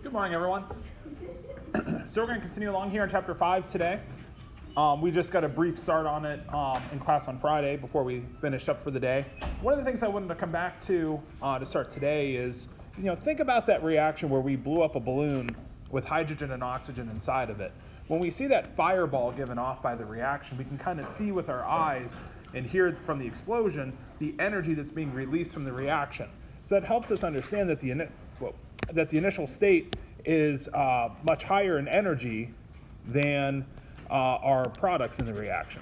Good morning, everyone. So we're going to continue along here in Chapter 5 today. We just got a brief start on it in class on Friday before we finished up for the day. One of the things I wanted to come back to start today is, think about that reaction where we blew up a balloon with hydrogen and oxygen inside of it. When we see that fireball given off by the reaction, we can kind of see with our eyes and hear from the explosion the energy that's being released from the reaction. So that helps us understand that the initial state is much higher in energy than our products in the reaction.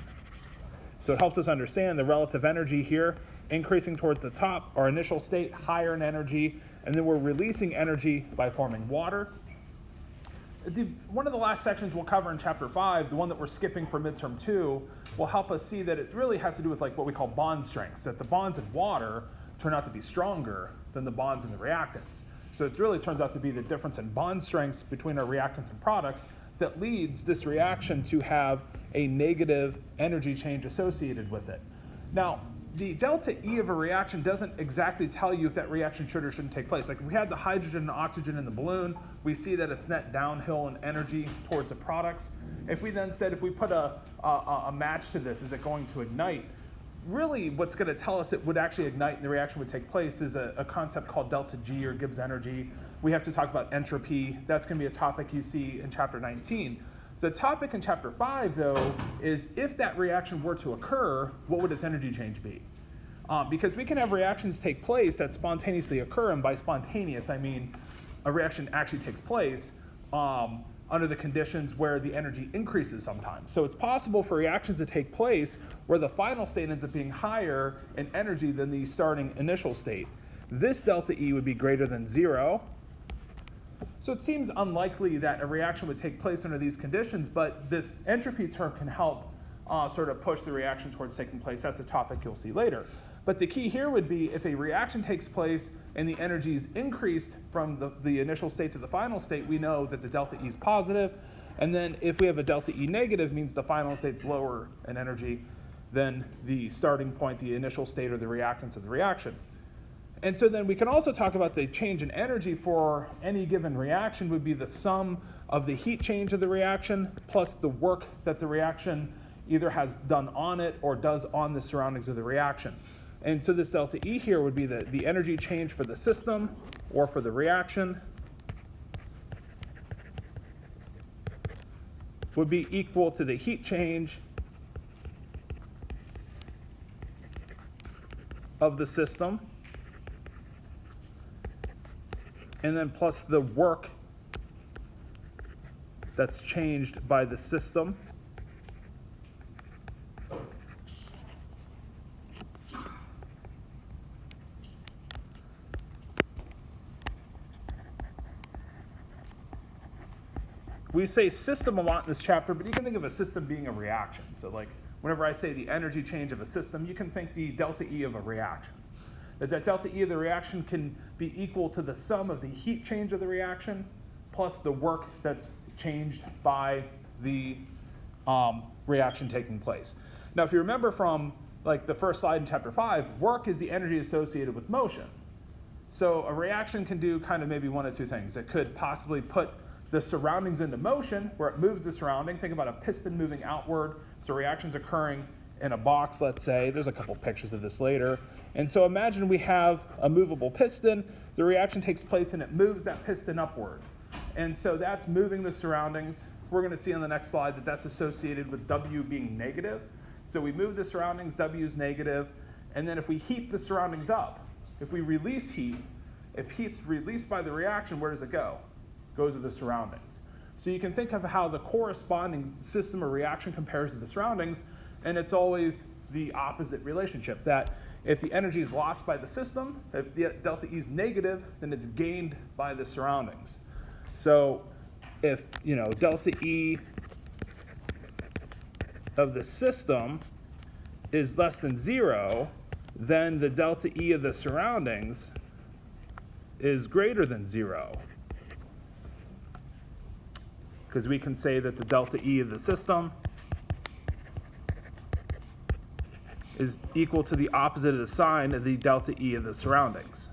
So it helps us understand the relative energy here, increasing towards the top, our initial state higher in energy, and then we're releasing energy by forming water. One of the last sections we'll cover in Chapter 5, the one that we're skipping for midterm 2, will help us see that it really has to do with what we call bond strengths, that the bonds in water turn out to be stronger than the bonds in the reactants. So it really turns out to be the difference in bond strengths between our reactants and products that leads this reaction to have a negative energy change associated with it. Now, the delta E of a reaction doesn't exactly tell you if that reaction should or shouldn't take place. Like if we had the hydrogen and oxygen in the balloon, we see that it's net downhill in energy towards the products. If we then said if we put a match to this, is it going to ignite? Really what's going to tell us it would actually ignite and the reaction would take place is a concept called delta G or Gibbs energy. We have to talk about entropy. That's going to be a topic you see in Chapter 19. The topic in Chapter 5, though, is if that reaction were to occur, what would its energy change be? Because we can have reactions take place that spontaneously occur, and by spontaneous, I mean a reaction actually takes place under the conditions where the energy increases sometimes. So it's possible for reactions to take place where the final state ends up being higher in energy than the starting initial state. This delta E would be greater than 0. So it seems unlikely that a reaction would take place under these conditions, but this entropy term can help sort of push the reaction towards taking place. That's a topic you'll see later. But the key here would be if a reaction takes place and the energy is increased from the initial state to the final state, we know that the delta E is positive. And then if we have a delta E negative, means the final state's lower in energy than the starting point, the initial state or the reactants of the reaction. And so then we can also talk about the change in energy for any given reaction would be the sum of the heat change of the reaction plus the work that the reaction either has done on it or does on the surroundings of the reaction. And so this delta E here would be the energy change for the system or for the reaction would be equal to the heat change of the system and then plus the work that's changed by the system. We say system a lot in this chapter, but you can think of a system being a reaction. So whenever I say the energy change of a system, you can think the delta E of a reaction. That delta E of the reaction can be equal to the sum of the heat change of the reaction plus the work that's changed by the reaction taking place. Now, if you remember from the first slide in Chapter 5, work is the energy associated with motion. So a reaction can do kind of maybe one of two things. It could possibly put the surroundings into motion, where it moves the surrounding. Think about a piston moving outward. So reactions occurring in a box, let's say. There's a couple pictures of this later. And so imagine we have a movable piston. The reaction takes place and it moves that piston upward. And so that's moving the surroundings. We're going to see on the next slide that that's associated with W being negative. So we move the surroundings, W is negative. And then if we heat the surroundings up, if we release heat, if heat's released by the reaction, where does it go? Goes to the surroundings. So you can think of how the corresponding system or reaction compares to the surroundings, and it's always the opposite relationship, that if the energy is lost by the system, if the delta E is negative, then it's gained by the surroundings. So if delta E of the system is less than 0, then the delta E of the surroundings is greater than 0. Because we can say that the delta E of the system is equal to the opposite of the sign of the delta E of the surroundings.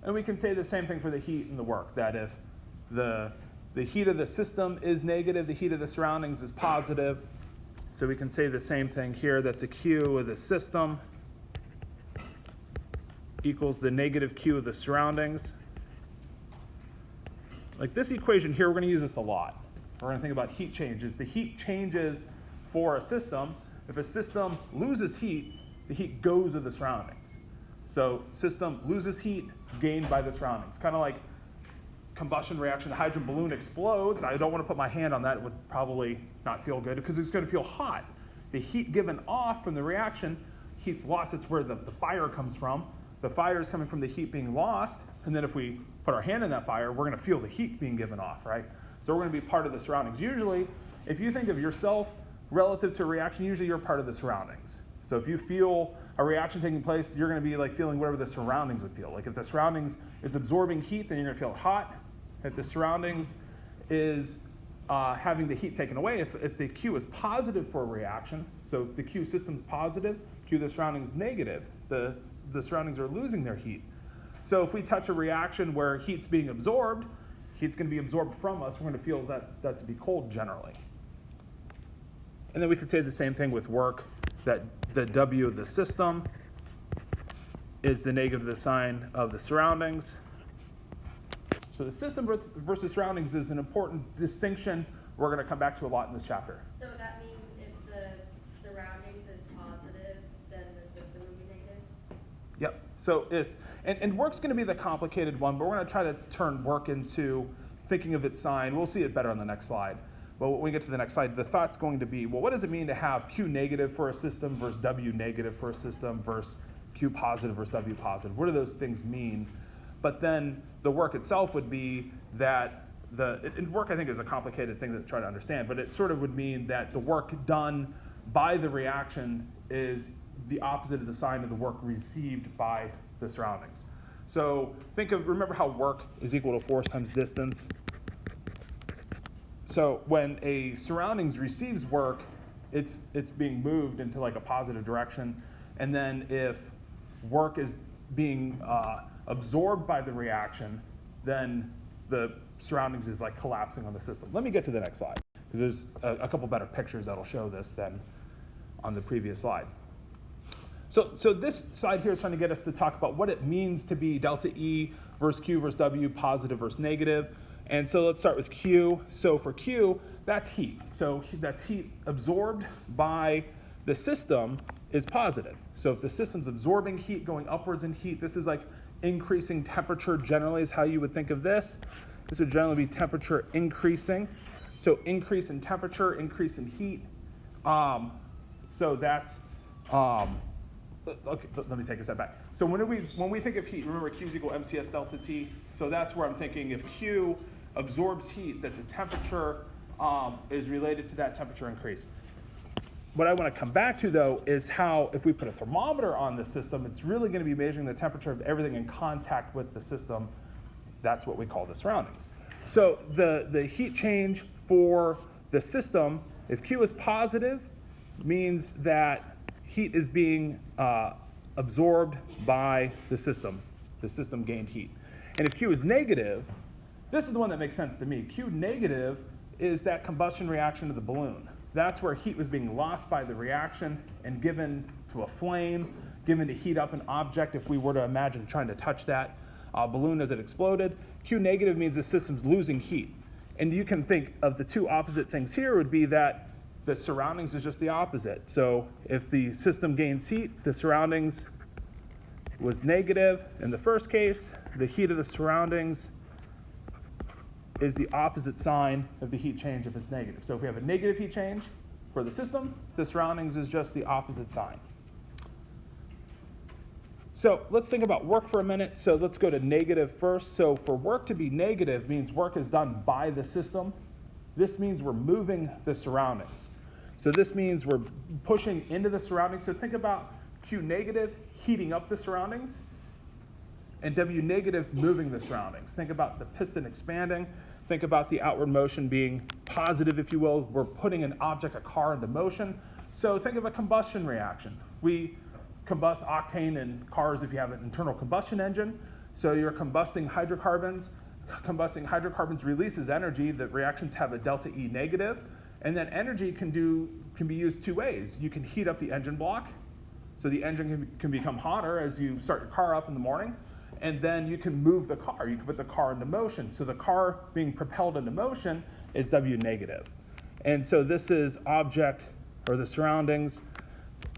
And we can say the same thing for the heat and the work, that if the heat of the system is negative, the heat of the surroundings is positive. So we can say the same thing here, that the Q of the system equals the negative Q of the surroundings. Like this equation here, we're going to use this a lot. We're going to think about heat changes. The heat changes for a system. If a system loses heat, the heat goes with the surroundings. So system loses heat gained by the surroundings. Kind of like combustion reaction, the hydrogen balloon explodes. I don't want to put my hand on that. It would probably not feel good because it's going to feel hot. The heat given off from the reaction, heat's lost. It's where the fire comes from. The fire is coming from the heat being lost. And then if we put our hand in that fire, we're going to feel the heat being given off, right? So we're going to be part of the surroundings. Usually, if you think of yourself relative to a reaction, usually you're part of the surroundings. So if you feel a reaction taking place, you're going to be like feeling whatever the surroundings would feel. Like if the surroundings is absorbing heat, then you're going to feel hot. If the surroundings is having the heat taken away, if the Q is positive for a reaction, so the Q system's positive, Q the surroundings negative, the surroundings are losing their heat. So if we touch a reaction where heat's being absorbed, heat's going to be absorbed from us. We're going to feel that to be cold generally. And then we could say the same thing with work, that the W of the system is the negative of the sign of the surroundings. So the system versus surroundings is an important distinction we're going to come back to a lot in this chapter. So would that mean if the surroundings is positive, then the system would be negative? Yep. So and work's going to be the complicated one, but we're going to try to turn work into thinking of its sign. We'll see it better on the next slide. But when we get to the next slide, the thought's going to be, well, what does it mean to have Q negative for a system versus W negative for a system versus Q positive versus W positive? What do those things mean? But then the work itself would be that and work I think is a complicated thing to try to understand, but it sort of would mean that the work done by the reaction is the opposite of the sign of the work received by the surroundings. So remember how work is equal to force times distance. So when a surroundings receives work, it's being moved into like a positive direction. And then if work is being absorbed by the reaction, then the surroundings is like collapsing on the system. Let me get to the next slide, because there's a couple better pictures that'll show this than on the previous slide. So this slide here is trying to get us to talk about what it means to be delta E versus Q versus W, positive versus negative. And so let's start with Q. So for Q, that's heat. So that's heat absorbed by the system is positive. So if the system's absorbing heat, going upwards in heat, this is like increasing temperature generally is how you would think of this. This would generally be temperature increasing. So increase in temperature, increase in heat. So that's, okay, let me take a step back. So when we think of heat, remember Q is equal MCS delta T. So that's where I'm thinking if Q absorbs heat, that the temperature is related to that temperature increase. What I want to come back to, though, is how if we put a thermometer on the system, it's really going to be measuring the temperature of everything in contact with the system. That's what we call the surroundings. So the heat change for the system, if Q is positive, means that heat is being absorbed by the system. The system gained heat. And if Q is negative, this is the one that makes sense to me. Q negative is that combustion reaction of the balloon. That's where heat was being lost by the reaction and given to a flame, given to heat up an object if we were to imagine trying to touch that balloon as it exploded. Q negative means the system's losing heat. And you can think of the two opposite things here would be that the surroundings is just the opposite. So if the system gains heat, the surroundings was negative. In the first case, the heat of the surroundings is the opposite sign of the heat change if it's negative. So if we have a negative heat change for the system, the surroundings is just the opposite sign. So let's think about work for a minute. So let's go to negative first. So for work to be negative means work is done by the system. This means we're moving the surroundings. So this means we're pushing into the surroundings. So think about Q negative heating up the surroundings and W negative moving the surroundings. Think about the piston expanding. Think about the outward motion being positive, if you will. We're putting an object, a car, into motion. So think of a combustion reaction. We combust octane in cars if you have an internal combustion engine. So you're combusting hydrocarbons. Combusting hydrocarbons releases energy. The reactions have a delta E negative. And that energy can be used two ways. You can heat up the engine block. So the engine can become hotter as you start your car up in the morning. And then you can move the car. You can put the car into motion. So the car being propelled into motion is W negative. And so this is object, or the surroundings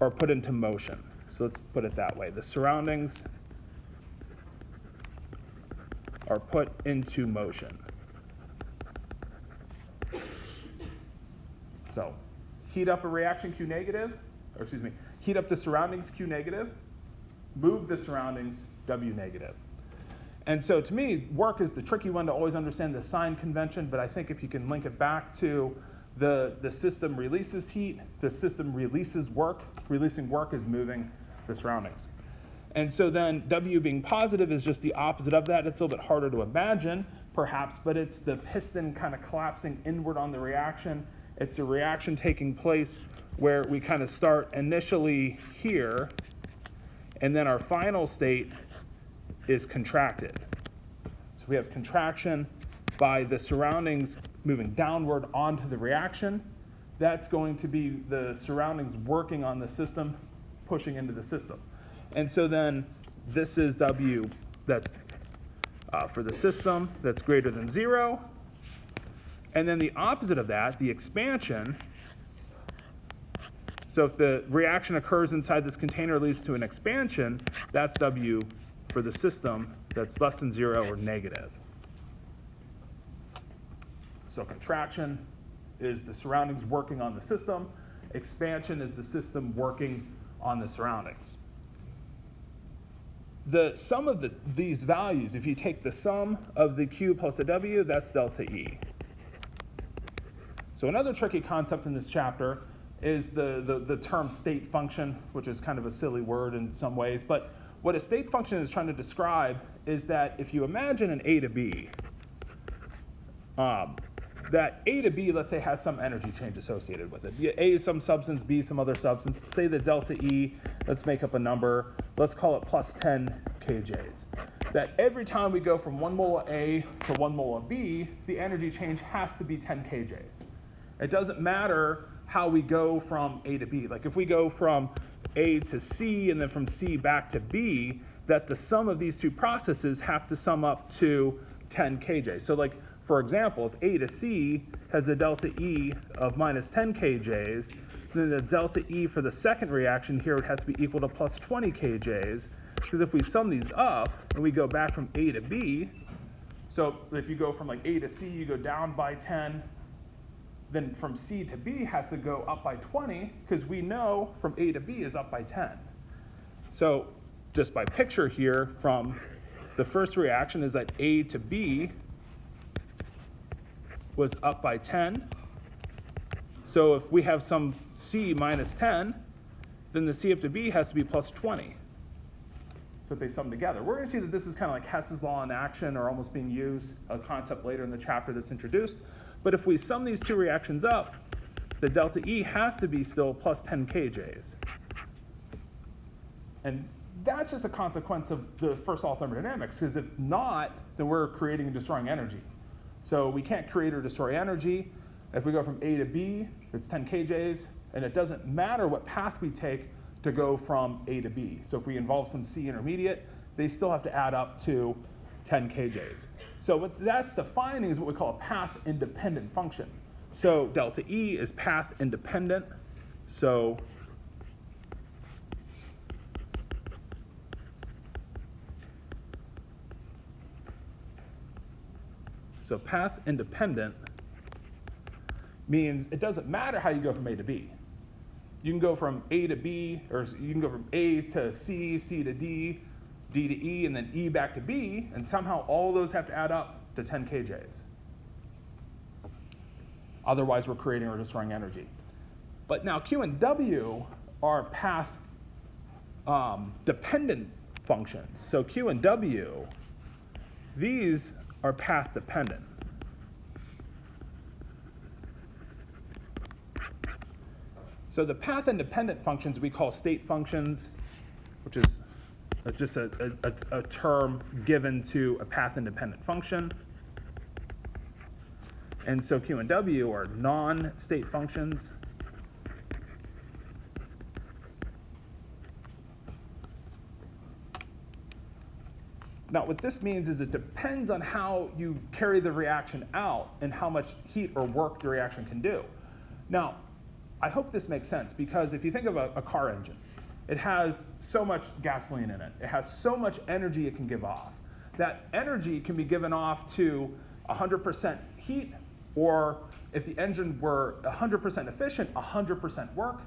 are put into motion. So let's put it that way. The surroundings are put into motion. So heat up a reaction Q negative, or excuse me, heat up the surroundings Q negative, move the surroundings W negative. And so to me, work is the tricky one to always understand the sign convention, but I think if you can link it back to the system releases heat, the system releases work. Releasing work is moving the surroundings. And so then W being positive is just the opposite of that. It's a little bit harder to imagine, perhaps, but it's the piston kind of collapsing inward on the reaction. It's a reaction taking place where we kind of start initially here, and then our final state is contracted. So we have contraction by the surroundings moving downward onto the reaction. That's going to be the surroundings working on the system, pushing into the system. And so then this is W that's for the system that's greater than 0. And then the opposite of that, the expansion. So if the reaction occurs inside this container leads to an expansion, that's W for the system that's less than 0 or negative. So contraction is the surroundings working on the system. Expansion is the system working on the surroundings. The sum of these values, if you take the sum of the Q plus the W, that's delta E. So another tricky concept in this chapter is the term state function, which is kind of a silly word in some ways. But what a state function is trying to describe is that if you imagine an A to B, that A to B, let's say, has some energy change associated with it. A is some substance, B some other substance. Say the delta E, let's make up a number. Let's call it plus 10 kJs. That every time we go from 1 mole of A to 1 mole of B, the energy change has to be 10 kJs. It doesn't matter how we go from A to B. Like if we go from A to C and then from C back to B, that the sum of these two processes have to sum up to 10 kJ. So like, for example, if A to C has a delta E of minus 10 kJs, then the delta E for the second reaction here would have to be equal to plus 20 kJs, because if we sum these up and we go back from A to B, so if you go from like A to C, you go down by 10, then from C to B has to go up by 20, because we know from A to B is up by 10. So just by picture here, from the first reaction is that A to B was up by 10. So if we have some C minus 10, then the C up to B has to be plus 20. So if they sum together. We're going to see that this is kind of like Hess's law in action, or almost being used, a concept later in the chapter that's introduced. But if we sum these two reactions up, the delta E has to be still plus 10 kJs. And that's just a consequence of the first law of thermodynamics, because if not, then we're creating and destroying energy. So we can't create or destroy energy. If we go from A to B, it's 10 kJs, and it doesn't matter what path we take to go from A to B. So if we involve some C intermediate, they still have to add up to 10 kJs. So what that's defining is what we call a path-independent function. So delta E is path-independent. So path-independent means it doesn't matter how you go from A to B. You can go from A to B, or you can go from A to C, C to D, D to E, and then E back to B, and somehow all those have to add up to 10 kJs. Otherwise, we're creating or destroying energy. But now Q and W are path dependent functions. So Q and W, these are path dependent. So the path independent functions we call state functions, which is It's just a term given to a path-independent function. And so Q and W are non-state functions. Now, what this means is it depends on how you carry the reaction out and how much heat or work the reaction can do. Now, I hope this makes sense, because if you think of a car engine, it has so much gasoline in it. It has so much energy it can give off. That energy can be given off to 100% heat, or if the engine were 100% efficient, 100% work,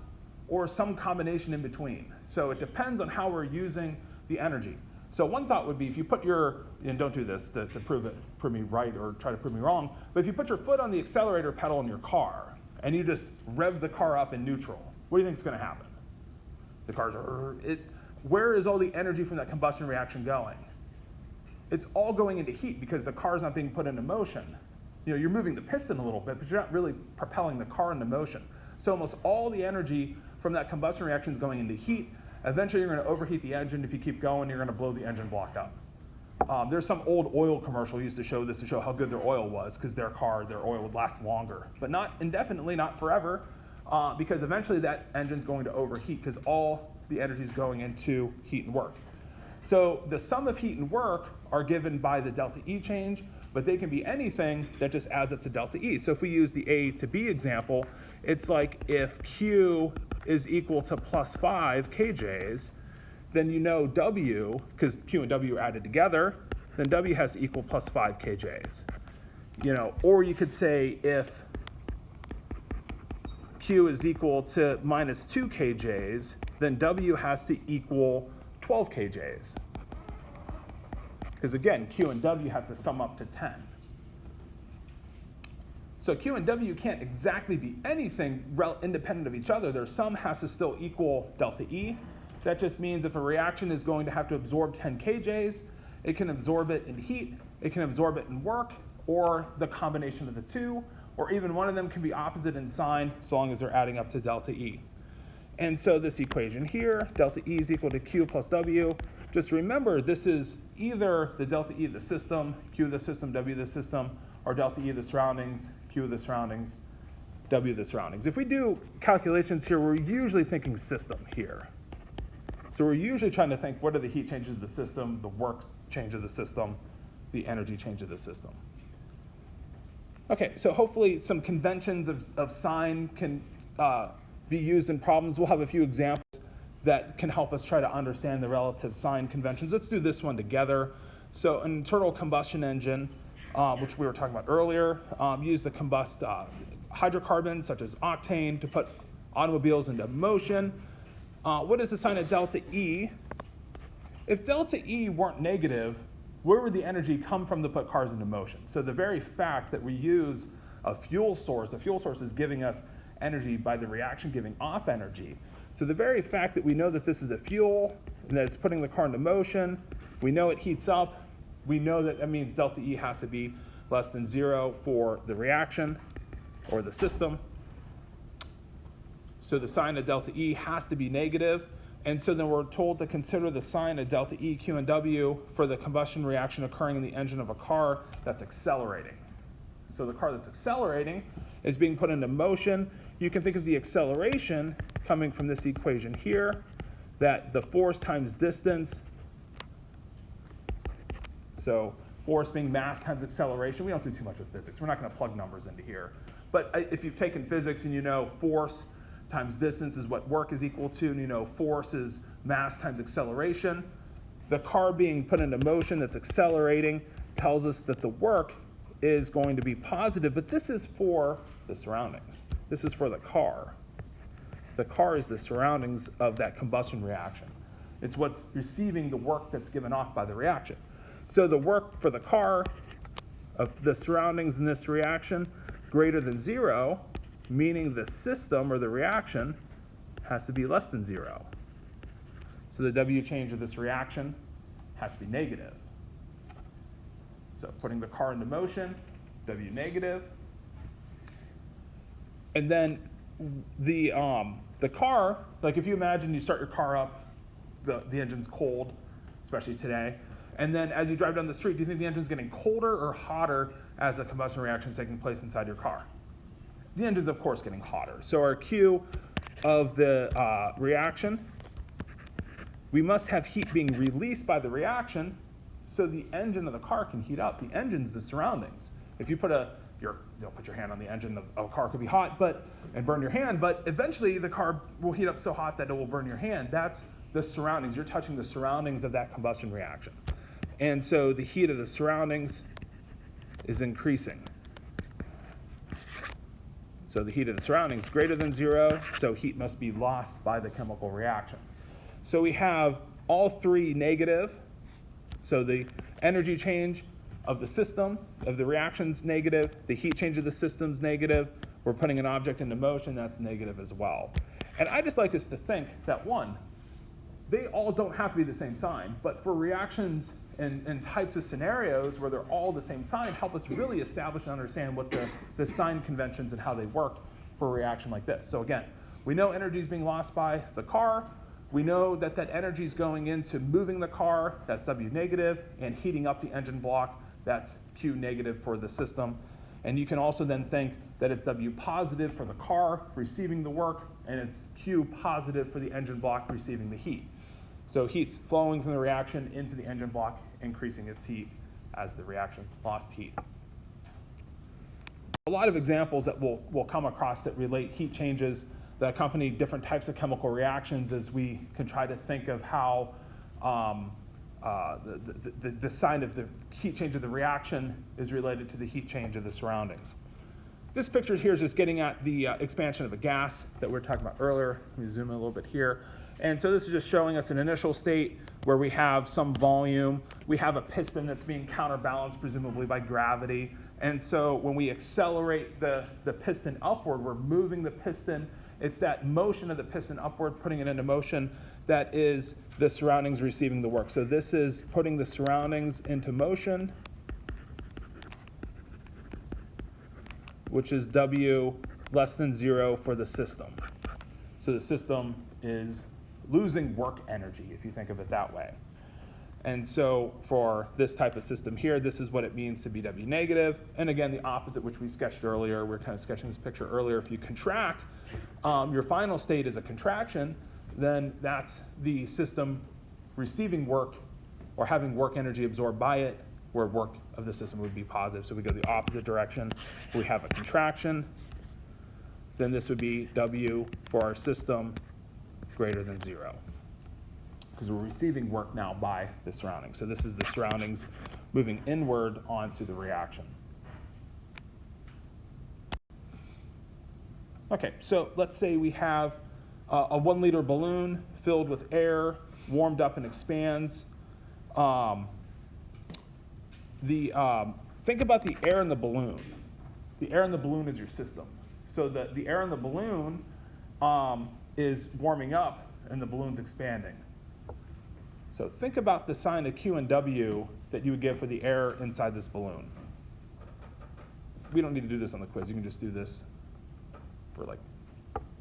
or some combination in between. So it depends on how we're using the energy. So one thought would be, if you put your, and don't do this to prove me right or try to prove me wrong, but if you put your foot on the accelerator pedal in your car and you just rev the car up in neutral, what do you think is going to happen? The car's, where is all the energy from that combustion reaction going? It's all going into heat because the car's not being put into motion. You know, you're moving the piston a little bit, but you're not really propelling the car into motion. So almost all the energy from that combustion reaction is going into heat. Eventually, you're going to overheat the engine. If you keep going, you're going to blow the engine block up. There's some old oil commercial used to show this to show how good their oil was, because their oil would last longer, but not indefinitely, not forever, because eventually that engine's going to overheat because all the energy is going into heat and work. So the sum of heat and work are given by the delta E change, but they can be anything that just adds up to delta E. So if we use the A to B example, it's like if Q is equal to plus 5 kJs, then you know W, because Q and W are added together, then W has to equal plus 5 kJs. You know, or you could say if Q is equal to minus 2 kJs, then W has to equal 12 kJs. Because again, Q and W have to sum up to 10. So Q and W can't exactly be anything independent of each other. Their sum has to still equal delta E. That just means if a reaction is going to have to absorb 10 kJs, it can absorb it in heat, it can absorb it in work, or the combination of the two, or even one of them can be opposite in sign, so long as they're adding up to delta E. And so this equation here, delta E is equal to Q plus W. Just remember, this is either the delta E of the system, Q of the system, W of the system, or delta E of the surroundings, Q of the surroundings, W of the surroundings. If we do calculations here, we're usually thinking system here. So we're usually trying to think, what are the heat changes of the system, the work change of the system, the energy change of the system. Okay, so hopefully some conventions of sign can be used in problems. We'll have a few examples that can help us try to understand the relative sign conventions. Let's do this one together. So an internal combustion engine, which we were talking about earlier, use the combust hydrocarbons such as octane to put automobiles into motion. What is the sign of delta E? If delta E weren't negative, where would the energy come from to put cars into motion? So the very fact that we use a fuel source is giving us energy by the reaction giving off energy. So the very fact that we know that this is a fuel and that it's putting the car into motion, we know it heats up, we know that means delta E has to be less than 0 for the reaction or the system. So the sign of delta E has to be negative. And so then we're told to consider the sign of delta E, Q, and W for the combustion reaction occurring in the engine of a car that's accelerating. So the car that's accelerating is being put into motion. You can think of the acceleration coming from this equation here, that the force times distance. So force being mass times acceleration. We don't do too much with physics. We're not going to plug numbers into here. But if you've taken physics and you know force times distance is what work is equal to, and you know force is mass times acceleration, the car being put into motion that's accelerating tells us that the work is going to be positive, but this is for the surroundings. This is for the car. The car is the surroundings of that combustion reaction. It's what's receiving the work that's given off by the reaction. So the work for the car of the surroundings in this reaction greater than 0, meaning the system or the reaction has to be less than 0. So the W change of this reaction has to be negative. So putting the car into motion, W negative. And then the car, like if you imagine you start your car up, the engine's cold, especially today. And then as you drive down the street, do you think the engine's getting colder or hotter as a combustion reaction is taking place inside your car? The engine's, of course, getting hotter. So our Q of the reaction, we must have heat being released by the reaction so the engine of the car can heat up. The engine's the surroundings. If you don't put your hand on the engine of a car, could be hot and burn your hand, but eventually the car will heat up so hot that it will burn your hand. That's the surroundings. You're touching the surroundings of that combustion reaction. And so the heat of the surroundings is increasing. So the heat of the surroundings is greater than 0, so heat must be lost by the chemical reaction. So we have all three negative. So the energy change of the system, of the reaction's negative, the heat change of the system's negative. We're putting an object into motion, that's negative as well. And I just like us to think that, one, they all don't have to be the same sign, but for reactions and types of scenarios where they're all the same sign, help us really establish and understand what the sign conventions and how they work for a reaction like this. So again, we know energy is being lost by the car. We know that that energy is going into moving the car, that's W negative, and heating up the engine block, that's Q negative for the system. And you can also then think that it's W positive for the car receiving the work, and it's Q positive for the engine block receiving the heat. So heat's flowing from the reaction into the engine block, increasing its heat as the reaction lost heat. A lot of examples that we'll come across that relate heat changes that accompany different types of chemical reactions as we can try to think of how the sign of the heat change of the reaction is related to the heat change of the surroundings. This picture here is just getting at the expansion of a gas that we were talking about earlier. Let me zoom in a little bit here. And so this is just showing us an initial state where we have some volume. We have a piston that's being counterbalanced, presumably by gravity. And so when we accelerate the piston upward, we're moving the piston. It's that motion of the piston upward, putting it into motion, that is the surroundings receiving the work. So this is putting the surroundings into motion, which is W less than 0 for the system. So the system is losing work energy, if you think of it that way. And so for this type of system here, this is what it means to be W negative. And again, the opposite, which we sketched earlier. We're kind of sketching this picture earlier. If you contract, your final state is a contraction, then that's the system receiving work or having work energy absorbed by it, where work of the system would be positive. So we go the opposite direction. We have a contraction. Then this would be W for our system greater than 0. Because we're receiving work now by the surroundings. So this is the surroundings moving inward onto the reaction. Okay, so let's say we have a 1 liter balloon filled with air, warmed up and expands. Think about the air in the balloon. The air in the balloon is your system. So the air in the balloon is warming up and the balloon's expanding. So think about the sign of Q and W that you would give for the air inside this balloon. We don't need to do this on the quiz. You can just do this for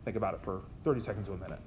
think about it for 30 seconds to a minute.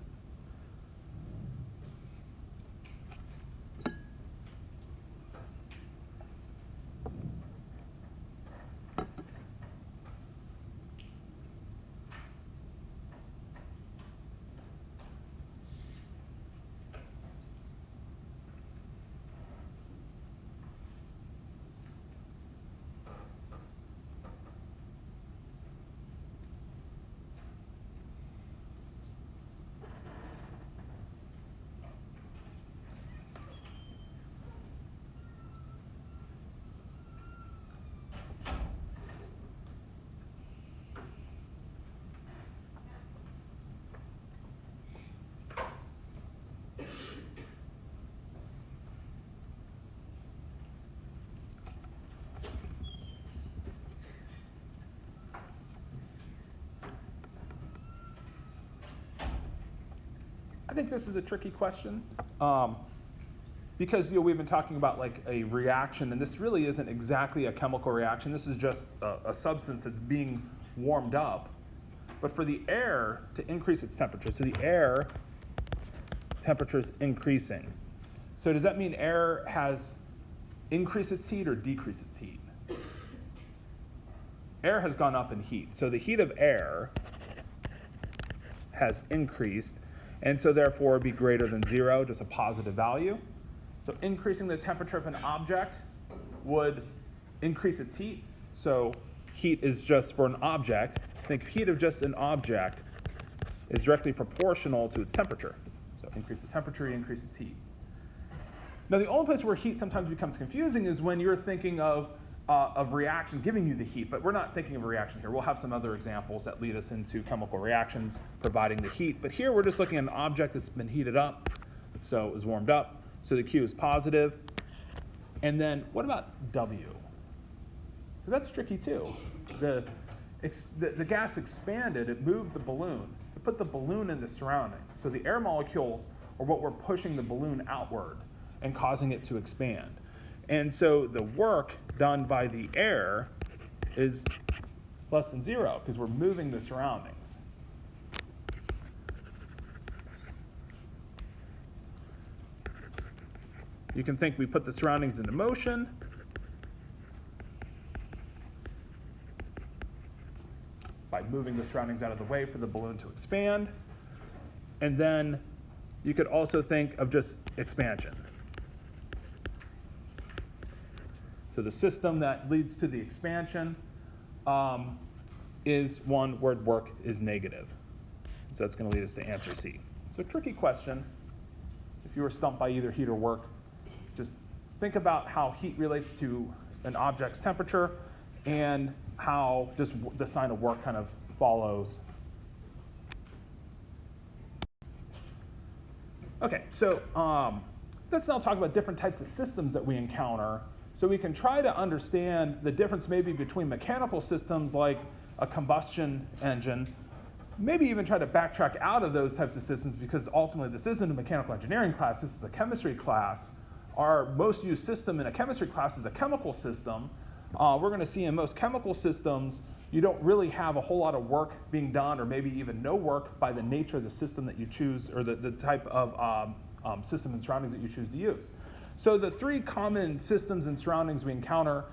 I think this is a tricky question because we've been talking about like a reaction, and this really isn't exactly a chemical reaction. This is just a substance that's being warmed up. But for the air to increase its temperature, so the air temperature is increasing. So does that mean air has increased its heat or decreased its heat? Air has gone up in heat. So the heat of air has increased, and so therefore it'd be greater than 0, just a positive value. So increasing the temperature of an object would increase its heat. So heat is just for an object. Think heat of just an object is directly proportional to its temperature. So increase the temperature, you increase its heat. Now the only place where heat sometimes becomes confusing is when you're thinking of reaction giving you the heat, but we're not thinking of a reaction here. We'll have some other examples that lead us into chemical reactions providing the heat, but here we're just looking at an object that's been heated up, so it was warmed up, so the Q is positive. And then what about W? Because that's tricky too. The gas expanded, it moved the balloon. It put the balloon in the surroundings. So the air molecules are what were pushing the balloon outward and causing it to expand. And so the work done by the air is less than 0 because we're moving the surroundings. You can think we put the surroundings into motion. By moving the surroundings out of the way for the balloon to expand. And then you could also think of just expansion. So the system that leads to the expansion is one where work is negative. So that's going to lead us to answer C. So tricky question. If you were stumped by either heat or work, just think about how heat relates to an object's temperature and how just the sign of work kind of follows. Okay, so let's now talk about different types of systems that we encounter so we can try to understand the difference maybe between mechanical systems like a combustion engine, maybe even try to backtrack out of those types of systems because ultimately this isn't a mechanical engineering class, this is a chemistry class. Our most used system in a chemistry class is a chemical system. We're going to see in most chemical systems, you don't really have a whole lot of work being done or maybe even no work by the nature of the system that you choose or the type of system and surroundings that you choose to use. So the 3 common systems and surroundings we encounter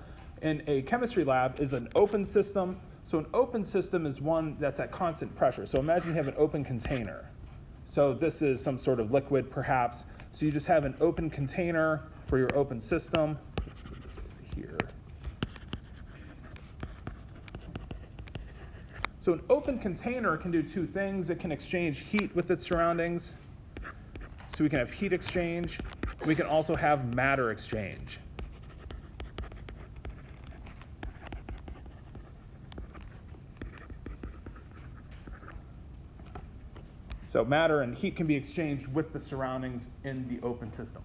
in a chemistry lab is an open system. So an open system is one that's at constant pressure. So imagine you have an open container. So this is some sort of liquid perhaps. So you just have an open container for your open system. Let's put this over here. So an open container can do 2 things. It can exchange heat with its surroundings. So we can have heat exchange. We can also have matter exchange. So matter and heat can be exchanged with the surroundings in the open system.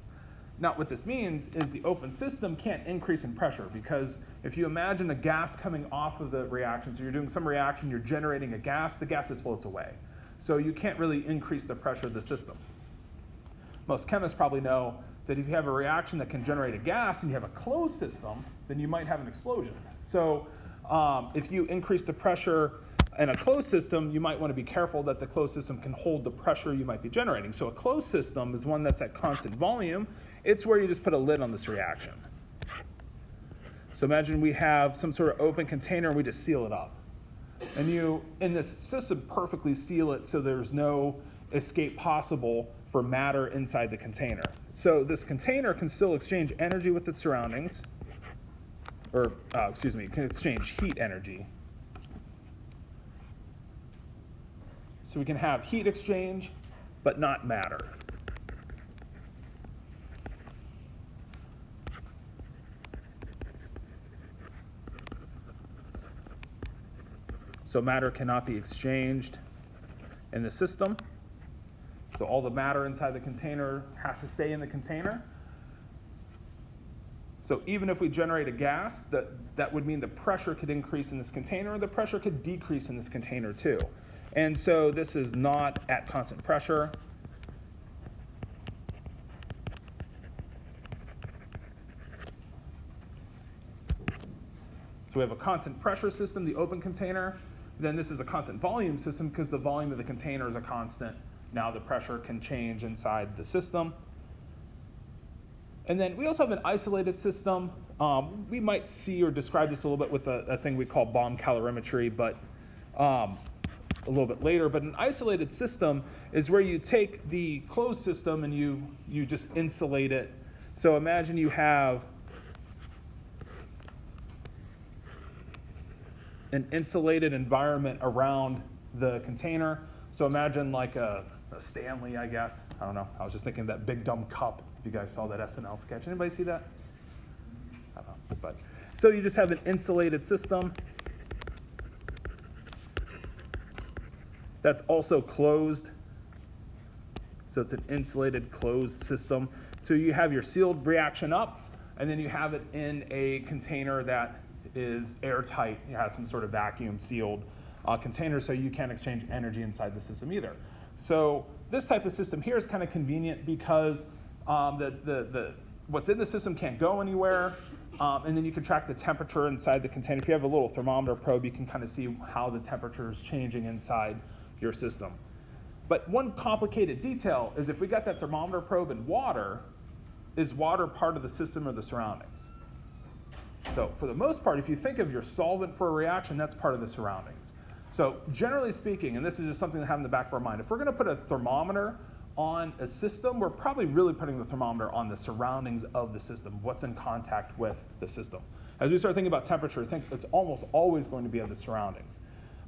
Now what this means is the open system can't increase in pressure because if you imagine a gas coming off of the reaction, so you're doing some reaction, you're generating a gas, the gas just floats away. So you can't really increase the pressure of the system. Most chemists probably know that if you have a reaction that can generate a gas and you have a closed system, then you might have an explosion. So if you increase the pressure in a closed system, you might want to be careful that the closed system can hold the pressure you might be generating. So a closed system is one that's at constant volume. It's where you just put a lid on this reaction. So imagine we have some sort of open container and we just seal it up. And you, in this system, perfectly seal it so there's no escape possible for matter inside the container. So this container can still exchange energy with its surroundings, or can exchange heat energy. So we can have heat exchange, but not matter. So matter cannot be exchanged in the system. So all the matter inside the container has to stay in the container. So even if we generate a gas, that would mean the pressure could increase in this container, or the pressure could decrease in this container too. And so this is not at constant pressure. So we have a constant pressure system, the open container. Then this is a constant volume system because the volume of the container is a constant. Now the pressure can change inside the system. And then we also have an isolated system. We might see or describe this a little bit with a thing we call bomb calorimetry, but a little bit later. But an isolated system is where you take the closed system and you just insulate it. So imagine you have an insulated environment around the container. So imagine like a Stanley, I guess. I don't know. I was just thinking of that big dumb cup. If you guys saw that SNL sketch. Anybody see that? I don't know. But so you just have an insulated system that's also closed. So it's an insulated closed system. So you have your sealed reaction up, and then you have it in a container that is airtight. It has some sort of vacuum sealed container, so you can't exchange energy inside the system either. So this type of system here is kind of convenient because what's in the system can't go anywhere, and then you can track the temperature inside the container. If you have a little thermometer probe, you can kind of see how the temperature is changing inside your system. But one complicated detail is if we got that thermometer probe in water, is water part of the system or the surroundings? So for the most part, if you think of your solvent for a reaction, that's part of the surroundings. So generally speaking, and this is just something to have in the back of our mind, if we're going to put a thermometer on a system, we're probably really putting the thermometer on the surroundings of the system, what's in contact with the system. As we start thinking about temperature, I think it's almost always going to be of the surroundings.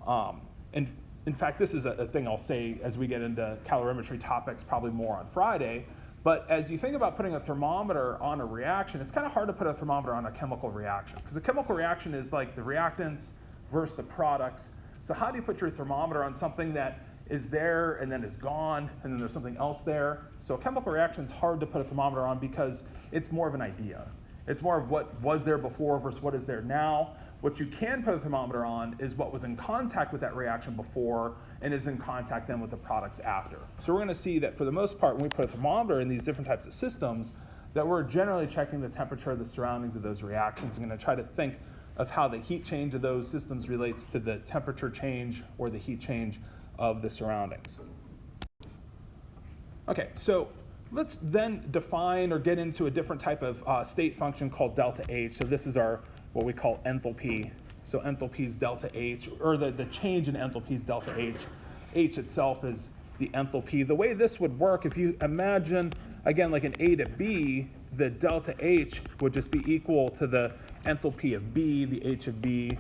And in fact, this is a thing I'll say as we get into calorimetry topics, probably more on Friday. But as you think about putting a thermometer on a reaction, it's kind of hard to put a thermometer on a chemical reaction, because a chemical reaction is like the reactants versus the products. So how do you put your thermometer on something that is there and then is gone, and then there's something else there? So a chemical reaction is hard to put a thermometer on because it's more of an idea. It's more of what was there before versus what is there now. What you can put a thermometer on is what was in contact with that reaction before and is in contact then with the products after. So we're going to see that for the most part, when we put a thermometer in these different types of systems, that we're generally checking the temperature of the surroundings of those reactions. I'm going to try to think of how the heat change of those systems relates to the temperature change or the heat change of the surroundings. Okay, so let's then define or get into a different type of state function called delta H. So this is our what we call enthalpy. So enthalpy is delta H, or the change in enthalpy is delta H. H itself is the enthalpy. The way this would work, if you imagine, again, like an A to B, the delta H would just be equal to the enthalpy of B, the H of B,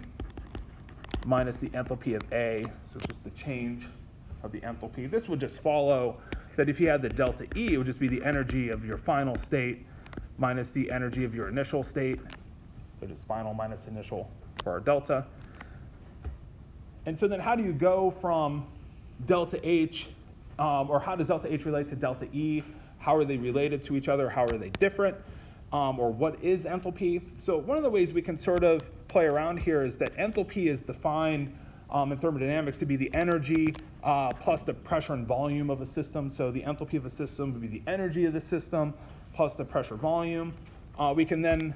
minus the enthalpy of A, so just the change of the enthalpy. This would just follow that if you had the delta E, it would just be the energy of your final state minus the energy of your initial state. So just final minus initial for our delta. And so then how do you go from delta H, or how does delta H relate to delta E? How are they related to each other? How are they different? Or what is enthalpy? So one of the ways we can sort of play around here is that enthalpy is defined in thermodynamics to be the energy plus the pressure and volume of a system. So the enthalpy of a system would be the energy of the system plus the pressure volume. We can then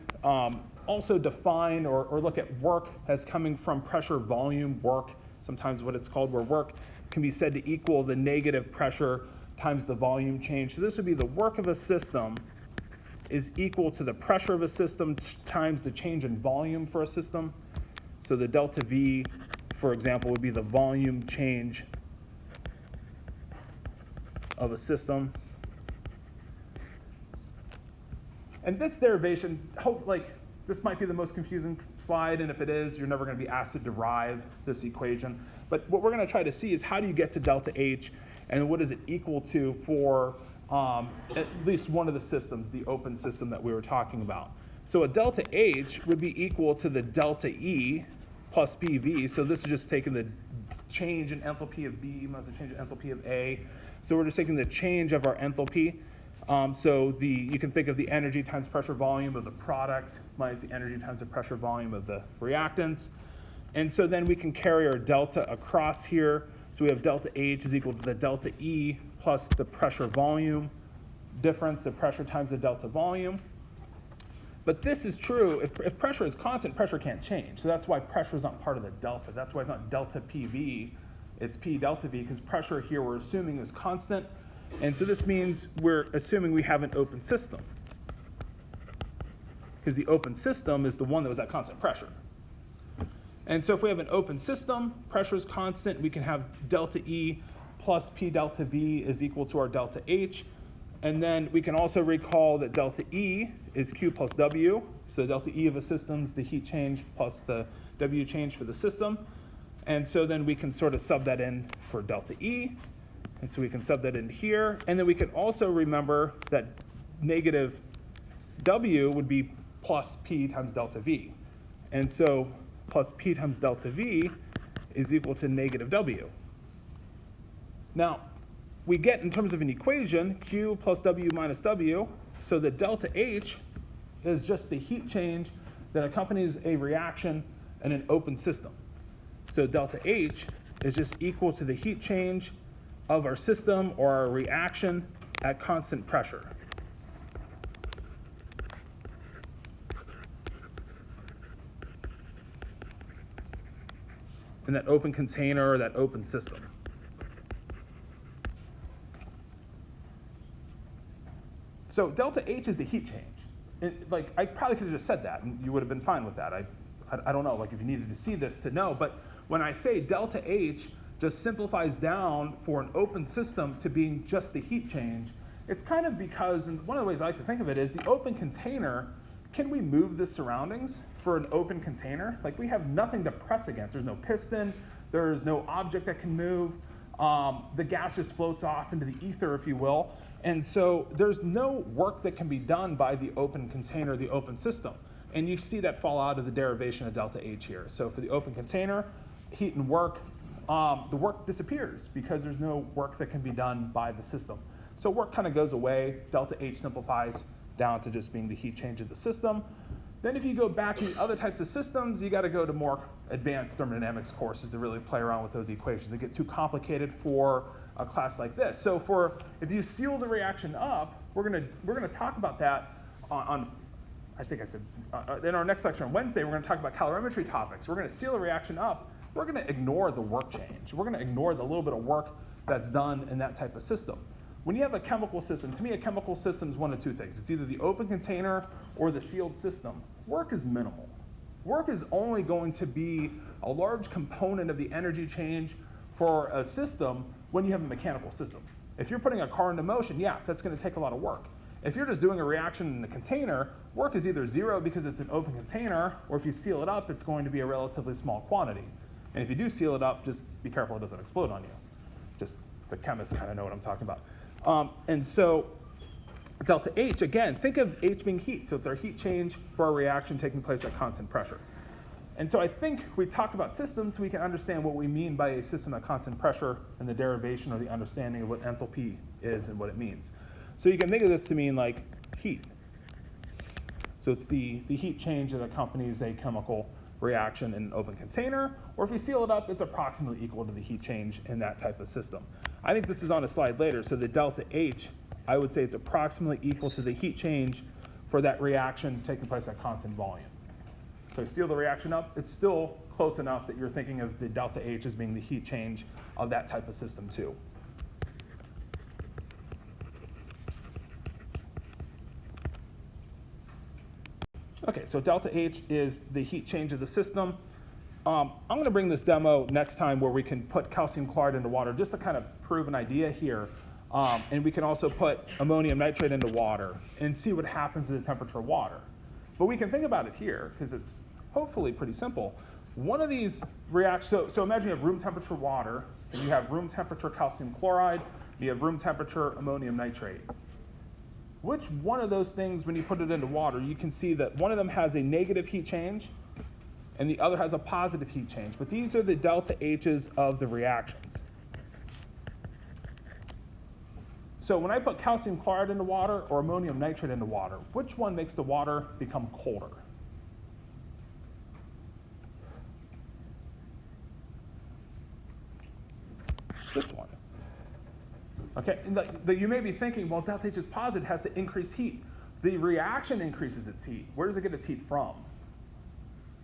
also define or look at work as coming from pressure volume work, sometimes what it's called, where work can be said to equal the negative pressure times the volume change. So this would be the work of a system is equal to the pressure of a system times the change in volume for a system. So the delta V, for example, would be the volume change of a system. And this derivation, this might be the most confusing slide, and if it is, you're never going to be asked to derive this equation. But what we're going to try to see is how do you get to delta H, and what is it equal to for at least one of the systems, the open system that we were talking about. So a delta H would be equal to the delta E plus BV. So this is just taking the change in enthalpy of B minus the change in enthalpy of A. So we're just taking the change of our enthalpy. So you can think of the energy times pressure volume of the products minus the energy times the pressure volume of the reactants. And so then we can carry our delta across here. So we have delta H is equal to the delta E plus the pressure volume difference, the pressure times the delta volume. But this is true, if pressure is constant, pressure can't change. So that's why pressure is not part of the delta. That's why it's not delta PV, it's P delta V, because pressure here we're assuming is constant. And so this means we're assuming we have an open system. because the open system is the one that was at constant pressure. And so if we have an open system, pressure is constant, we can have delta E plus P delta V is equal to our delta H. And then we can also recall that delta E is Q plus W. So the delta E of a system is the heat change plus the W change for the system. And so then we can sort of sub that in for delta E. And so we can sub that in here. And then we can also remember that negative W would be plus P times delta V. And so plus P times delta V is equal to negative W. Now, we get, in terms of an equation, Q plus W minus W, so that delta H is just the heat change that accompanies a reaction in an open system. So delta H is just equal to the heat change of our system or our reaction at constant pressure. In that open container or that open system. So delta H is the heat change. Like, I probably could have just said that, and you would have been fine with that. I don't know, like if you needed to see this to know, but when I say delta H just simplifies down for an open system to being just the heat change, it's kind of because, and one of the ways I like to think of it is the open container, can we move the surroundings for an open container? Like, we have nothing to press against. There's no piston, there's no object that can move. The gas just floats off into the ether, if you will. And so there's no work that can be done by the open container, the open system. And you see that fall out of the derivation of delta H here. So for the open container, heat and work, the work disappears because there's no work that can be done by the system. So work kind of goes away. Delta H simplifies down to just being the heat change of the system. Then if you go back to other types of systems, you got to go to more advanced thermodynamics courses to really play around with those equations. They get too complicated for a class like this. So if you seal the reaction up, we're gonna talk about that on I think I said in our next lecture on Wednesday. We're going to talk about calorimetry topics. We're going to seal a reaction up. We're going to ignore the work change. We're going to ignore the little bit of work that's done in that type of system. When you have a chemical system, to me, a chemical system is one of two things. It's either the open container or the sealed system. Work is minimal. Work is only going to be a large component of the energy change for a system when you have a mechanical system. If you're putting a car into motion, yeah, that's going to take a lot of work. If you're just doing a reaction in the container, work is either zero because it's an open container, or if you seal it up, it's going to be a relatively small quantity. And if you do seal it up, just be careful it doesn't explode on you. Just the chemists kind of know what I'm talking about. And so delta H, again, think of H being heat. So it's our heat change for our reaction taking place at constant pressure. And so I think we talk about systems, we can understand what we mean by a system at constant pressure and the derivation or the understanding of what enthalpy is and what it means. So you can think of this to mean like heat. So it's the heat change that accompanies a chemical reaction in an open container, or if you seal it up, it's approximately equal to the heat change in that type of system. I think this is on a slide later, so the delta H, I would say it's approximately equal to the heat change for that reaction taking place at constant volume. So seal the reaction up, it's still close enough that you're thinking of the delta H as being the heat change of that type of system too. Okay, so delta H is the heat change of the system. I'm going to bring this demo next time where we can put calcium chloride into water just to kind of prove an idea here. And we can also put ammonium nitrate into water and see what happens to the temperature of water. But we can think about it here because it's hopefully pretty simple. One of these reactions, so imagine you have room temperature water, and you have room temperature calcium chloride, and you have room temperature ammonium nitrate. Which one of those things, when you put it into water, you can see that one of them has a negative heat change and the other has a positive heat change. But these are the delta H's of the reactions. So when I put calcium chloride into water or ammonium nitrate into water, which one makes the water become colder? It's this one. Okay, you may be thinking, well, delta H is positive, it has to increase heat. The reaction increases its heat. Where does it get its heat from?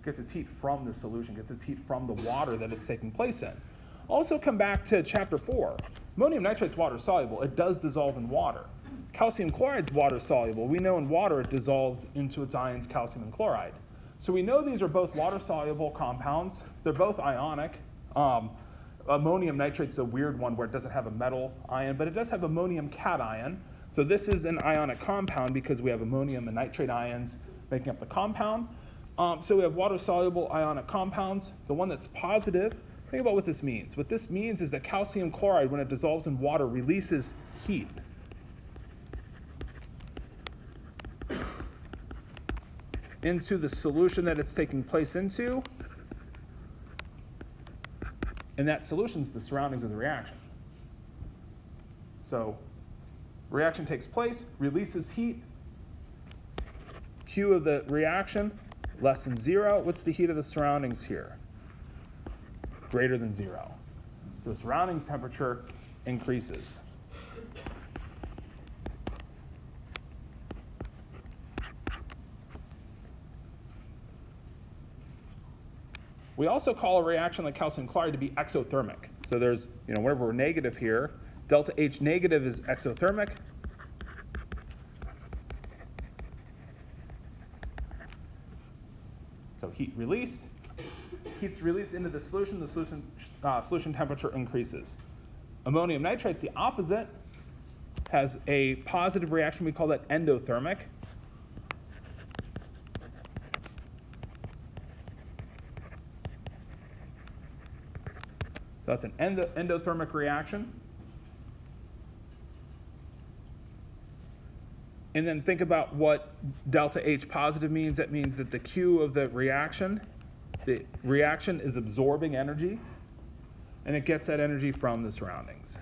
It gets its heat from the solution, gets its heat from the water that it's taking place in. Also come back to chapter 4. Ammonium nitrate's water soluble. It does dissolve in water. Calcium chloride is water soluble. We know in water it dissolves into its ions, calcium and chloride. So we know these are both water soluble compounds. They're both ionic. Ammonium nitrate's a weird one where it doesn't have a metal ion, but it does have ammonium cation. So this is an ionic compound because we have ammonium and nitrate ions making up the compound. So we have water-soluble ionic compounds. The one that's positive, think about what this means. What this means is that calcium chloride, when it dissolves in water, releases heat. Into the solution that it's taking place into. And that solution is the surroundings of the reaction. So reaction takes place, releases heat. Q of the reaction, less than 0. What's the heat of the surroundings here? Greater than 0. So the surroundings temperature increases. We also call a reaction like calcium chloride to be exothermic. So there's, whenever we're negative here, delta H negative is exothermic. So heat released. Heat's released into the solution solution temperature increases. Ammonium nitrate's the opposite, has a positive reaction, we call that endothermic. So that's an endothermic reaction. And then think about what delta H positive means. That means that the Q of the reaction is absorbing energy, and it gets that energy from the surroundings.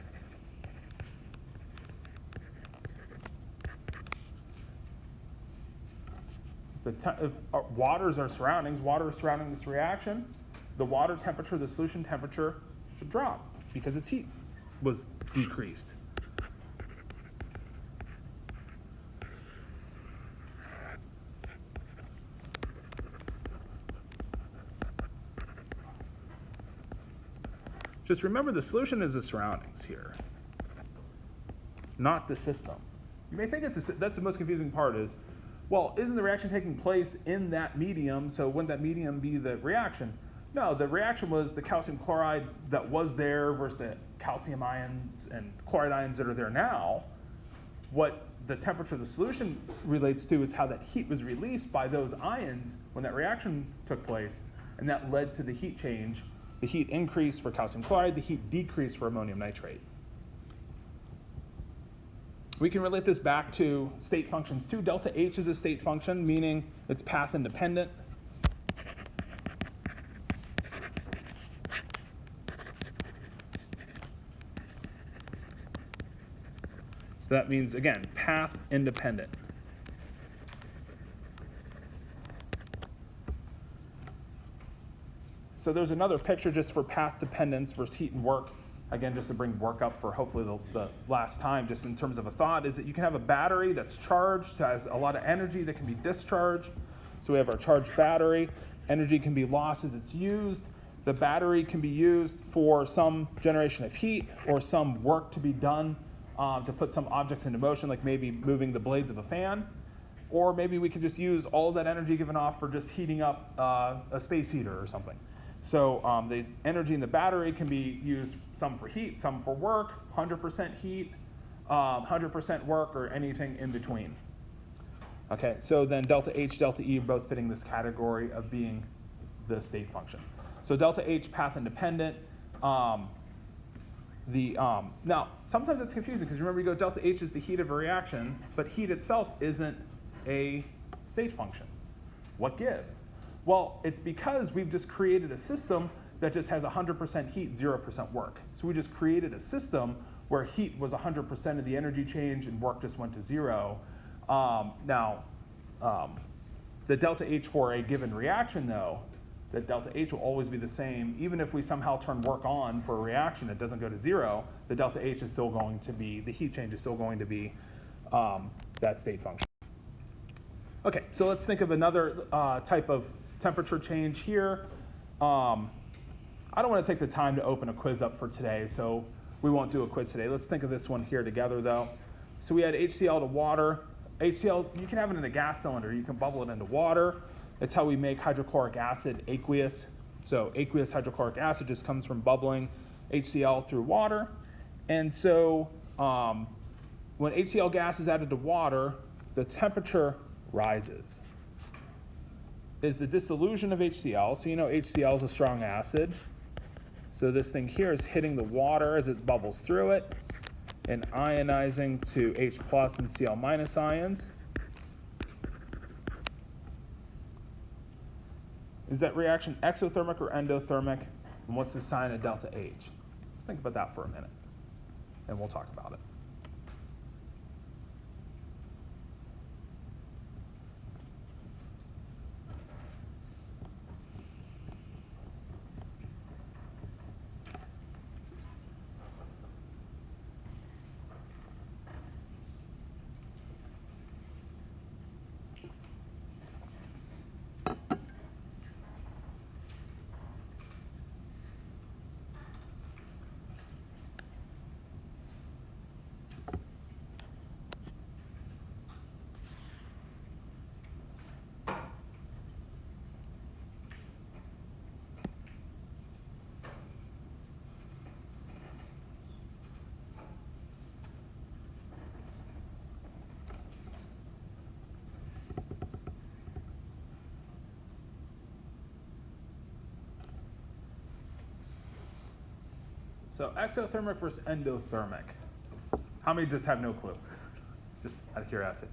If water is our surroundings, water is surrounding this reaction, the water temperature, the solution temperature should drop because its heat was decreased. Just remember the solution is the surroundings here, not the system. You may think that's the most confusing part is, well, isn't the reaction taking place in that medium, so wouldn't that medium be the reaction? No, the reaction was the calcium chloride that was there versus the calcium ions and chloride ions that are there now. What the temperature of the solution relates to is how that heat was released by those ions when that reaction took place, and that led to the heat change. The heat increased for calcium chloride, the heat decreased for ammonium nitrate. We can relate this back to state functions too. Delta H is a state function, meaning it's path independent. So that means, again, path independent. So there's another picture just for path dependence versus heat and work. Again, just to bring work up for hopefully the last time, just in terms of a thought, is that you can have a battery that's charged, has a lot of energy that can be discharged. So we have our charged battery. Energy can be lost as it's used. The battery can be used for some generation of heat or some work to be done to put some objects into motion, like maybe moving the blades of a fan. Or maybe we could just use all that energy given off for just heating up a space heater or something. So the energy in the battery can be used some for heat, some for work, 100% heat, 100% work, or anything in between. Okay, so then delta H, delta E are both fitting this category of being the state function. So delta H, path independent. Now, sometimes it's confusing because remember you go delta H is the heat of a reaction, but heat itself isn't a state function. What gives? Well, it's because we've just created a system that just has 100% heat, 0% work. So we just created a system where heat was 100% of the energy change and work just went to 0. The delta H for a given reaction, though, the delta H will always be the same. Even if we somehow turn work on for a reaction, it doesn't go to 0, the delta H is still going to be, the heat change is still going to be that state function. Okay, so let's think of another type of temperature change here. I don't want to take the time to open a quiz up for today, so we won't do a quiz today. Let's think of this one here together, though. So we had HCl to water. HCl, you can have it in a gas cylinder. You can bubble it into water. It's how we make hydrochloric acid aqueous. So aqueous hydrochloric acid just comes from bubbling HCl through water. And so when HCl gas is added to water, the temperature rises. Is the dissolution of HCl. So you know HCl is a strong acid. So this thing here is hitting the water as it bubbles through it and ionizing to H plus and Cl minus ions. Is that reaction exothermic or endothermic? And what's the sign of delta H? Just think about that for a minute, and we'll talk about it. So exothermic versus endothermic. How many just have no clue? Just out of curiosity.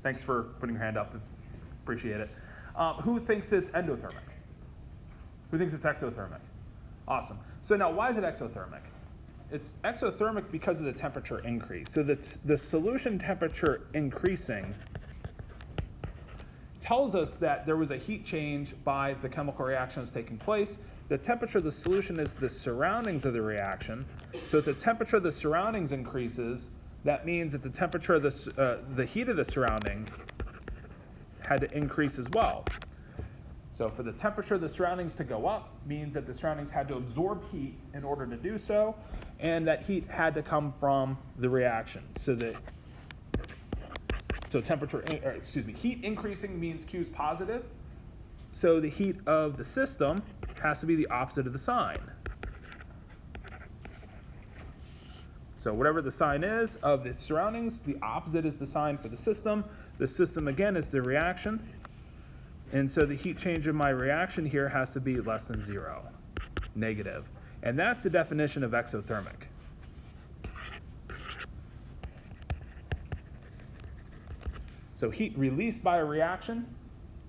Thanks for putting your hand up. Appreciate it. Who thinks it's endothermic? Who thinks it's exothermic? Awesome. So now why is it exothermic? It's exothermic because of the temperature increase. So the solution temperature increasing tells us that there was a heat change by the chemical reaction that's taking place. The temperature of the solution is the surroundings of the reaction. So if the temperature of the surroundings increases, that means that the temperature of the heat of the surroundings had to increase as well. So for the temperature of the surroundings to go up means that the surroundings had to absorb heat in order to do so, and that heat had to come from the reaction. Heat increasing means Q is positive. So the heat of the system has to be the opposite of the sign. So whatever the sign is of the surroundings, the opposite is the sign for the system. The system, again, is the reaction. And so the heat change of my reaction here has to be less than 0, negative. And that's the definition of exothermic. So heat released by a reaction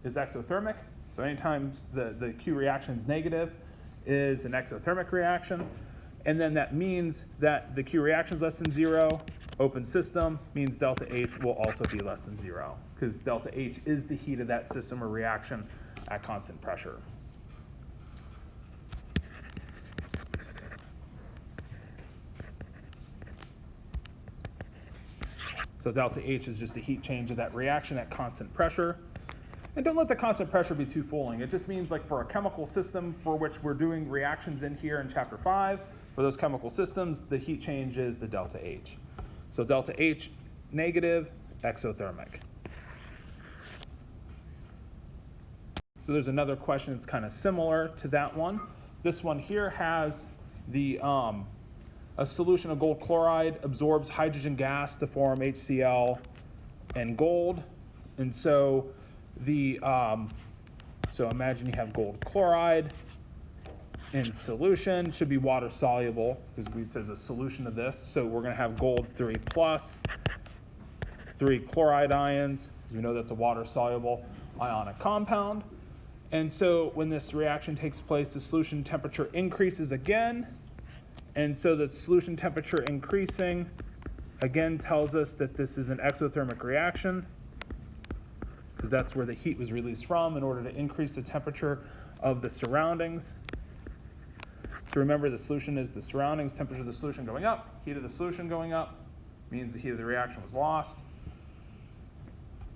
is exothermic. So anytime the Q reaction is negative is an exothermic reaction. And then that means that the Q reaction is less than 0. Open system means delta H will also be less than 0, because delta H is the heat of that system or reaction at constant pressure. So delta H is just the heat change of that reaction at constant pressure. And don't let the constant pressure be too fooling. It just means, like, for a chemical system for which we're doing reactions in here in chapter 5, for those chemical systems, the heat change is the delta H. So delta H, negative, exothermic. So there's another question that's kind of similar to that one. This one here has the a solution of gold chloride absorbs hydrogen gas to form HCl and gold. And so so imagine you have gold chloride in solution, should be water soluble, because it says a solution of this. So we're going to have gold 3 plus, 3 chloride ions, because we know that's a water soluble ionic compound. And so when this reaction takes place, the solution temperature increases again. And so the solution temperature increasing again tells us that this is an exothermic reaction, because that's where the heat was released from in order to increase the temperature of the surroundings. So remember, the solution is the surroundings, temperature of the solution going up, heat of the solution going up, means the heat of the reaction was lost.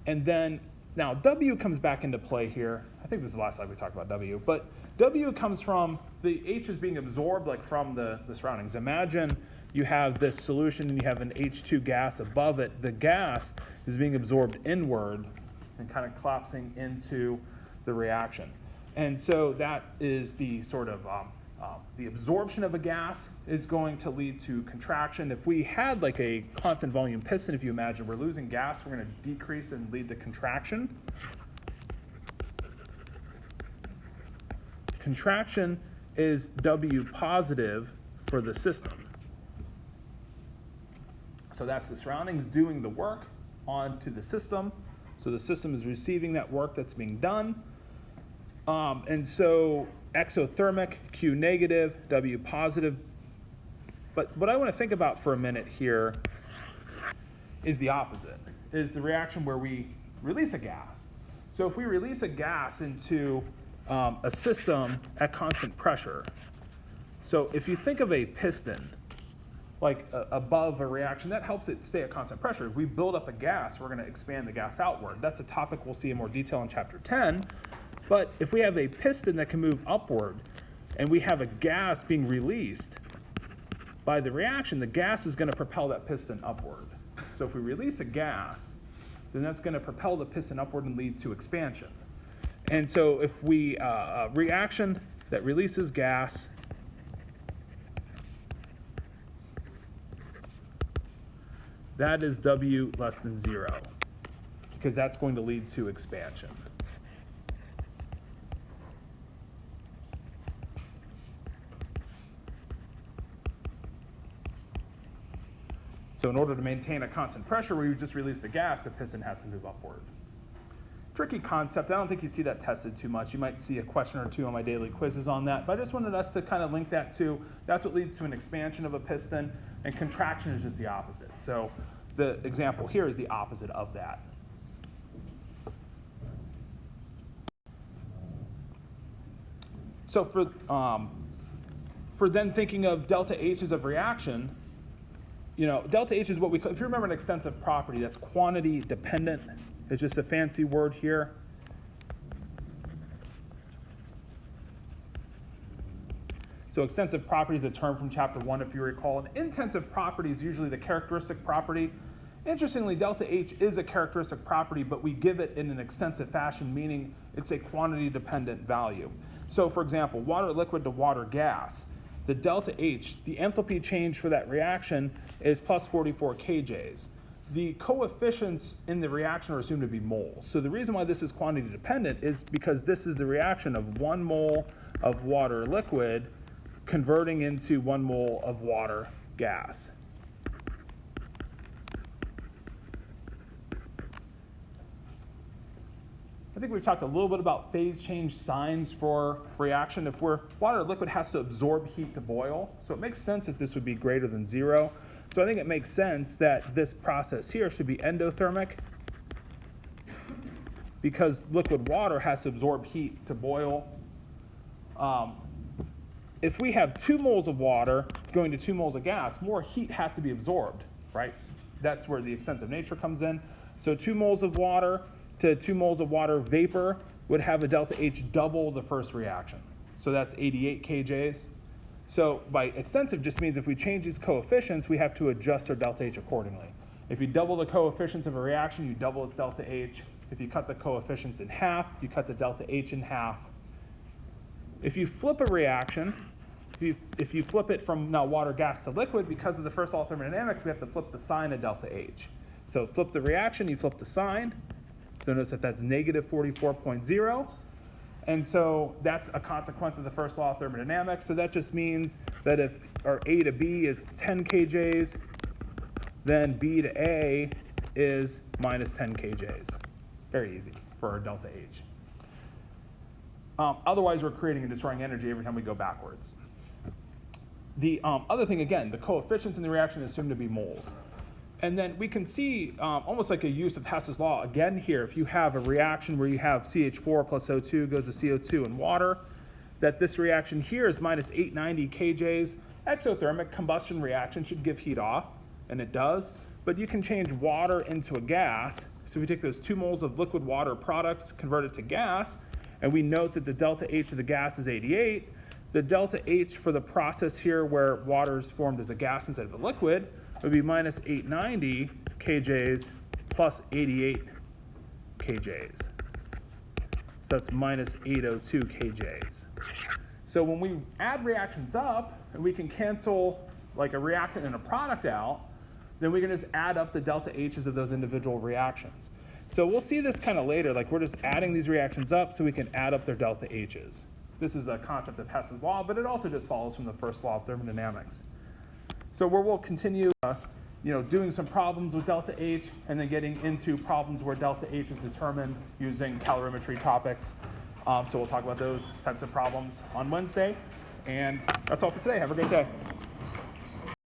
And then, now W comes back into play here. I think this is the last slide we talked about W, but W comes from the H is being absorbed, like, from the surroundings. Imagine you have this solution and you have an H2 gas above it. The gas is being absorbed inward and kind of collapsing into the reaction. And so that is the sort of, the absorption of a gas is going to lead to contraction. If we had like a constant volume piston, if you imagine we're losing gas, we're going to decrease and lead to contraction. Contraction is W positive for the system. So that's the surroundings doing the work onto the system. So the system is receiving that work that's being done. And so exothermic, Q negative, W positive. But what I want to think about for a minute here is the opposite, is the reaction where we release a gas. So if we release a gas into a system at constant pressure, so if you think of a piston, like above a reaction, that helps it stay at constant pressure. If we build up a gas, we're going to expand the gas outward. That's a topic we'll see in more detail in chapter 10. But if we have a piston that can move upward and we have a gas being released by the reaction, the gas is going to propel that piston upward. So if we release a gas, then that's going to propel the piston upward and lead to expansion. And so if we, reaction that releases gas that is W less than 0, because that's going to lead to expansion. So in order to maintain a constant pressure where you just release the gas, the piston has to move upward. Tricky concept. I don't think you see that tested too much. You might see a question or two on my daily quizzes on that, but I just wanted us to kind of link that to, that's what leads to an expansion of a piston, and contraction is just the opposite. So the example here is the opposite of that. So for then thinking of delta H's of reaction, you know, delta H is what we call, if you remember an extensive property, that's quantity dependent. It's just a fancy word here. So extensive property is a term from chapter 1, if you recall. An intensive property is usually the characteristic property. Interestingly, delta H is a characteristic property, but we give it in an extensive fashion, meaning it's a quantity dependent value. So for example, water liquid to water gas. The delta H, the enthalpy change for that reaction is plus 44 kJs. The coefficients in the reaction are assumed to be moles. So the reason why this is quantity dependent is because this is the reaction of 1 mole of water liquid converting into 1 mole of water gas. I think we've talked a little bit about phase change signs for reaction. If water liquid has to absorb heat to boil, so it makes sense that this would be greater than 0. So I think it makes sense that this process here should be endothermic, because liquid water has to absorb heat to boil. If we have 2 moles of water going to 2 moles of gas, more heat has to be absorbed, right? That's where the extensive nature comes in. So 2 moles of water to 2 moles of water vapor would have a delta H double the first reaction. So that's 88 kJs. So by extensive just means if we change these coefficients, we have to adjust our delta H accordingly. If you double the coefficients of a reaction, you double its delta H. If you cut the coefficients in half, you cut the delta H in half. If you flip a reaction, if you flip it from now water, gas to liquid, because of the first law of thermodynamics, we have to flip the sign of delta H. So flip the reaction, you flip the sign. So notice that that's negative 44.0. And so that's a consequence of the first law of thermodynamics. So that just means that if our A to B is 10 kJs, then B to A is minus 10 kJs. Very easy for our delta H. Otherwise, we're creating and destroying energy every time we go backwards. The other thing, again, the coefficients in the reaction is assumed to be moles. And then we can see almost like a use of Hess's law again here. If you have a reaction where you have CH4 plus O2 goes to CO2 and water, that this reaction here is minus 890 kJs. Exothermic combustion reaction should give heat off, and it does. But you can change water into a gas. So if we take those 2 moles of liquid water products, convert it to gas, and we note that the delta H of the gas is 88, the delta H for the process here where water is formed as a gas instead of a liquid would be minus 890 kJs plus 88 kJs. So that's minus 802 kJs. So when we add reactions up, and we can cancel like a reactant and a product out, then we can just add up the delta H's of those individual reactions. So we'll see this kind of later, like we're just adding these reactions up so we can add up their delta H's. This is a concept of Hess's law, but it also just follows from the first law of thermodynamics. So where we'll continue doing some problems with delta H and then getting into problems where delta H is determined using calorimetry topics. So we'll talk about those types of problems on Wednesday. And that's all for today. Have a great day.